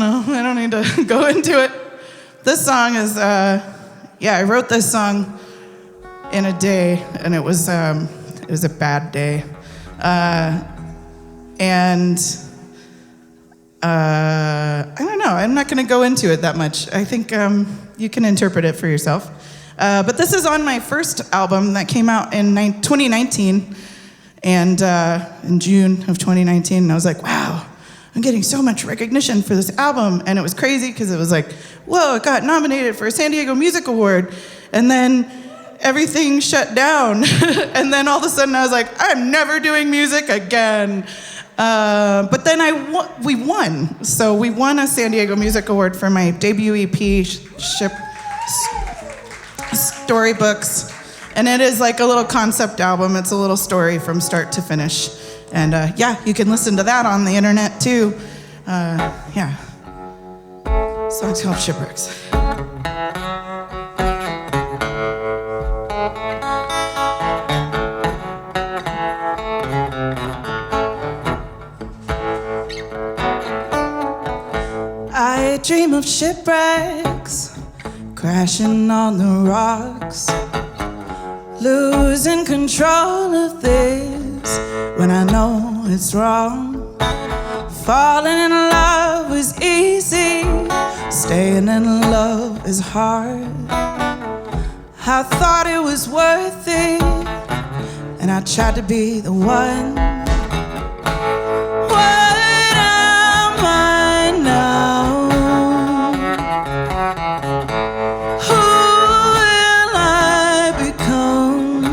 know. I don't need to go into it. This song is, I wrote this song in a day, and it was a bad day. I don't know. I'm not going to go into it that much. I think you can interpret it for yourself. But this is on my first album that came out in 2019, and in June of 2019. And I was like, wow, I'm getting so much recognition for this album. And it was crazy because it was like, whoa, it got nominated for a San Diego Music Award. And then everything shut down. And then all of a sudden I was like, I'm never doing music again. But then we won. So we won a San Diego Music Award for my debut EP, Storybooks. And it is like a little concept album. It's a little story from start to finish. And you can listen to that on the internet too. Song's called Shipwrecks. I dream of shipwrecks, crashing on the rocks, losing control of this when I know it's wrong. Falling in love is easy, staying in love is hard. I thought it was worth it, and I tried to be the one. What am I now? Who will I become?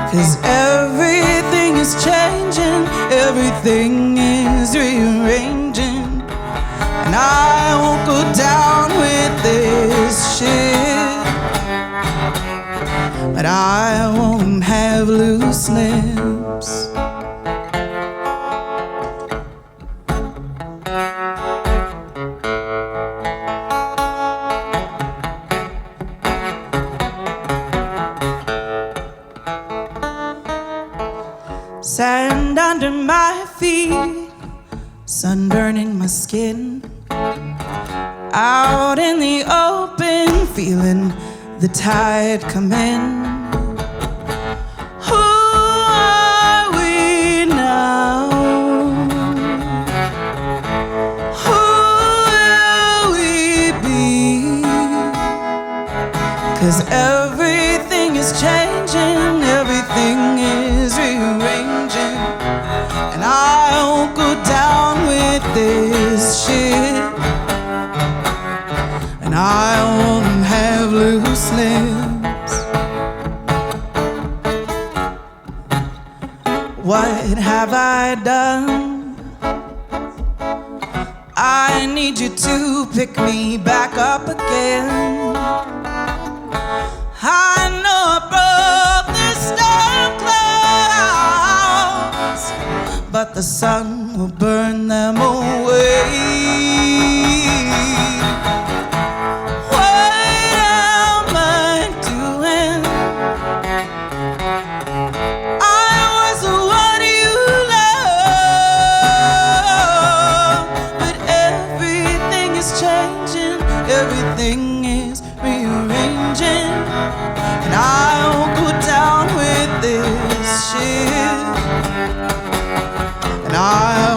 'Cause everything is changing, everything is rearranging, and I won't go down with this shit, but I won't have loose lips. Sand under my feet, sun burning my skin. Out in the open, feeling the tide come in. Who are we now? Who will we be? 'Cause everything is changing, everything is rearranging, and I won't go down with this shit, and I won't have loose lips. What have I done? I need you to pick me back up again. I know I broke the storm clouds, but the sun will burn them away. Everything is rearranging, and I won't go down with this shit, and I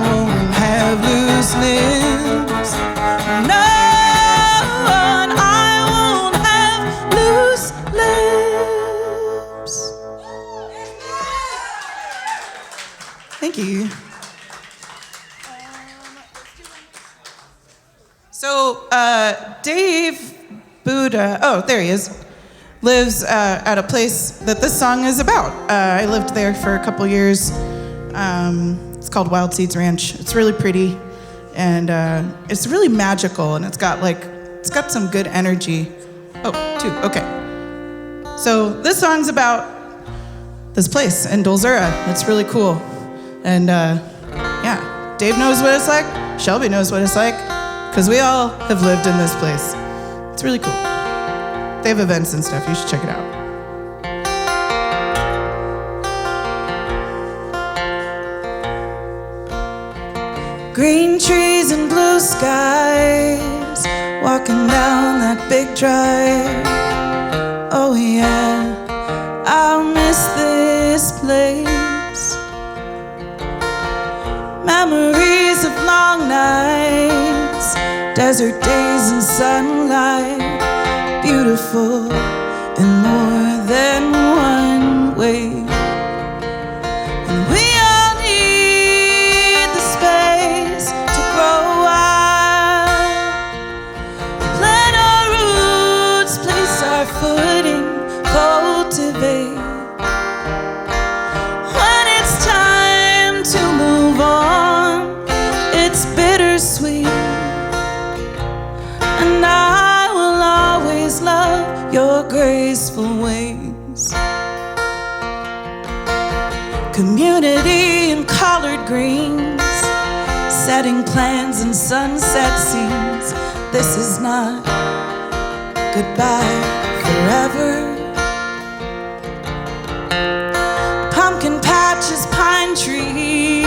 won't have loose lips. No, and I won't have loose lips. Thank you. So, Dave Buddha, oh, there he is, lives at a place that this song is about. I lived there for a couple years. It's called Wild Seeds Ranch. It's really pretty, and it's really magical, and it's got some good energy. Oh, two, okay. So this song's about this place in Dulzura. It's really cool. And Dave knows what it's like. Shelby knows what it's like. Because we all have lived in this place. It's really cool. They have events and stuff. You should check it out. Green trees and blue skies, walking down that big drive. Oh yeah, I'll miss this place. Memories of long nights, desert days and sunlight, beautiful in more than one way. And we all need the space to grow wild, plant our roots, place our footing, cultivate. When it's time to move on, it's bittersweet, and I will always love your graceful ways. Community in collard greens, setting plans and sunset scenes. This is not goodbye forever. Pumpkin patches, pine trees,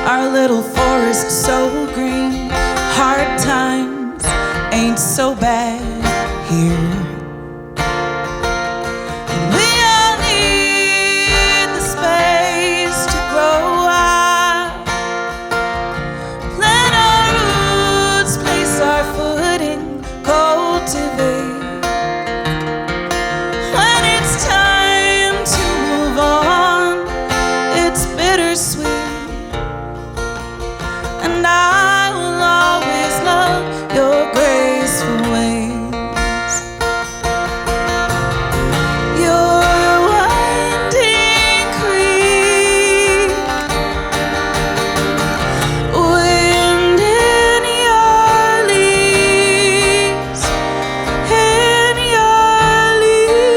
our little forest so green. Hard times ain't so bad here. And we all need the space to grow wild, plant our roots, place our footing, cultivate. When it's time to move on, it's bittersweet, and I will always love your graceful ways. Your winding creek, wind in your leaves, in your leaves.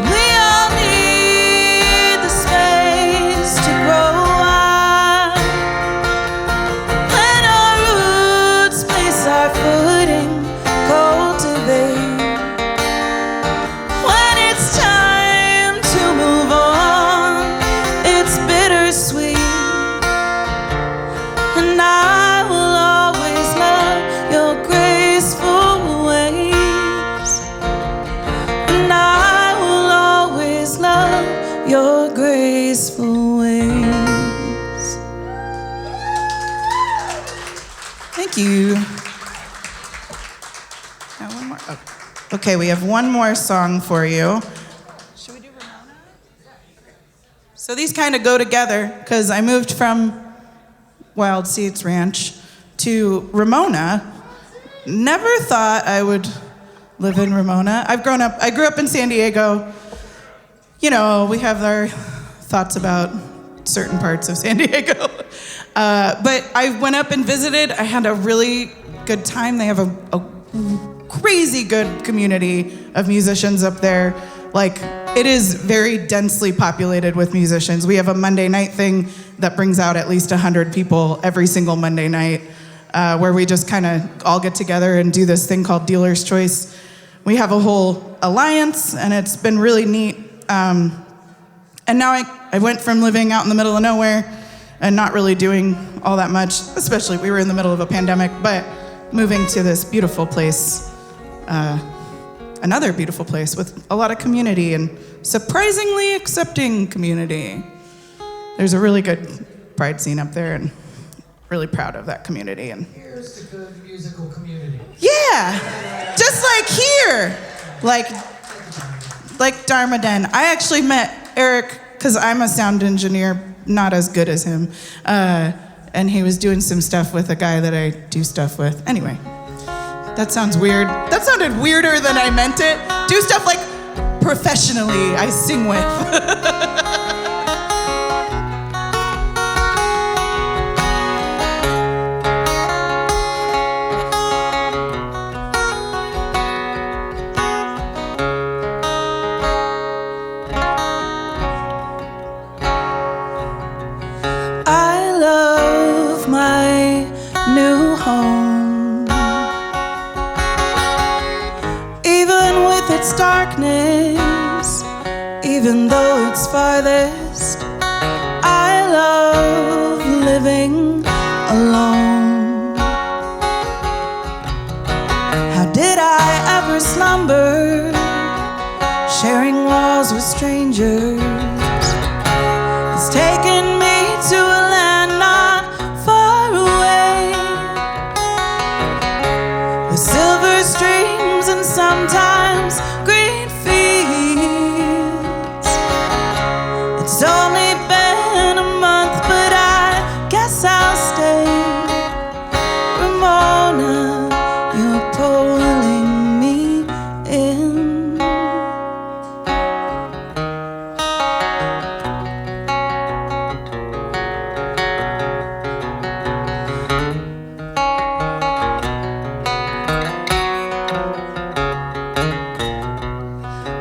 We all need the space to grow wild, plant our roots, place our footing, cultivate. When it's time to move on, it's bittersweet, and I will always love your graceful ways. And I will always love your graceful ways. Thank you. Now one more. Oh. Okay, we have one more song for you. Should we do Ramona? So these kind of go together because I moved from Wild Seeds Ranch to Ramona. Never thought I would live in Ramona. I grew up in San Diego. You know, we have our thoughts about certain parts of San Diego. But I went up and visited. I had a really good time. They have a crazy good community of musicians up there. Like, it is very densely populated with musicians. We have a Monday night thing that brings out at least 100 people every single Monday night, where we just kind of all get together and do this thing called Dealer's Choice. We have a whole alliance, and it's been really neat. And now I went from living out in the middle of nowhere and not really doing all that much, especially we were in the middle of a pandemic, but moving to this beautiful place, another beautiful place with a lot of community and surprisingly accepting community. There's a really good pride scene up there, and really proud of that community. And here's the good musical community. Yeah, just like here, like DharmaDen. I actually met Eric because I'm a sound engineer, not as good as him, and he was doing some stuff with a guy that I do stuff with. Anyway, that sounds weird. That sounded weirder than I meant it. Do stuff like professionally I sing with. darkness, even though it's farthest. I love living alone. How did I ever slumber, sharing walls with strangers? It's taken me to a land not far away, with silver streams and sometimes green fields. It's only been a month, but I guess I'll stay. Ramona, you're pulling me in.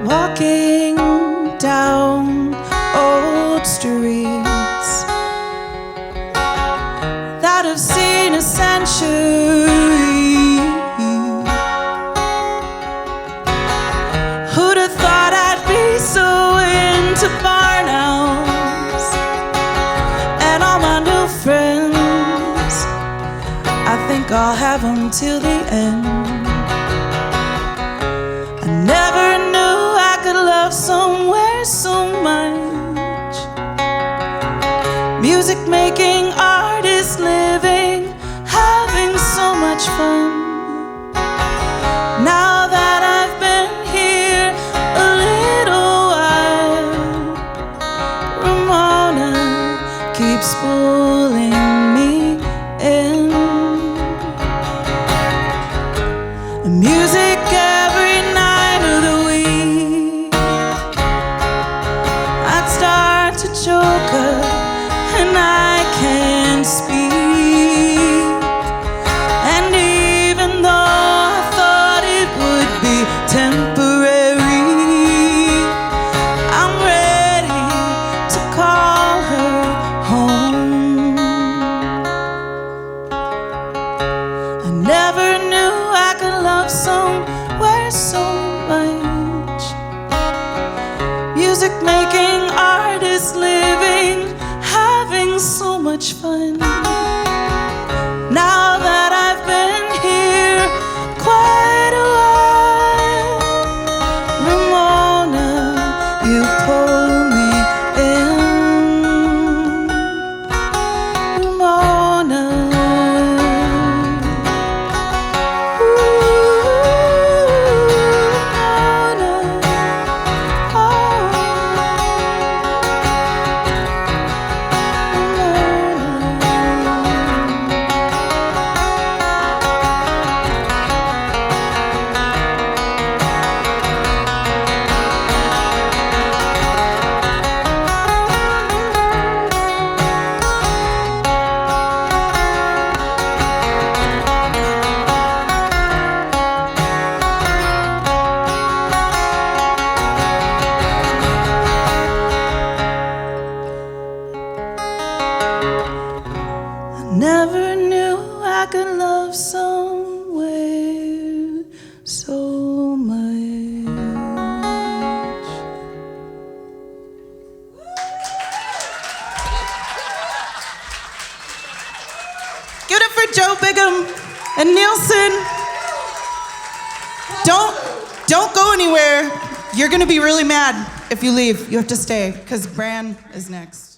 Walking down old streets that have seen a century. Who'd have thought I'd be so into barn owls and all my new friends? I think I'll have them till the end. I never knew I could love somewhere so much. Music making, artists living, having so much fun. Now that I've been here a little while, Ramona keeps pulling me in. And music every night of the week, I'd start to choke up and I can't speak. And even though I thought it would be temporary, I'm ready to call her home. I never knew I could love somewhere so much. Music making, artists living, having so much fun. Now that I've been here quite a while, Ramona, you pull me in. Ramona, never knew I could love somewhere so much. Give it up for Joe Bigham and Nielsen. Don't go anywhere. You're gonna be really mad if you leave. You have to stay, because Bran is next.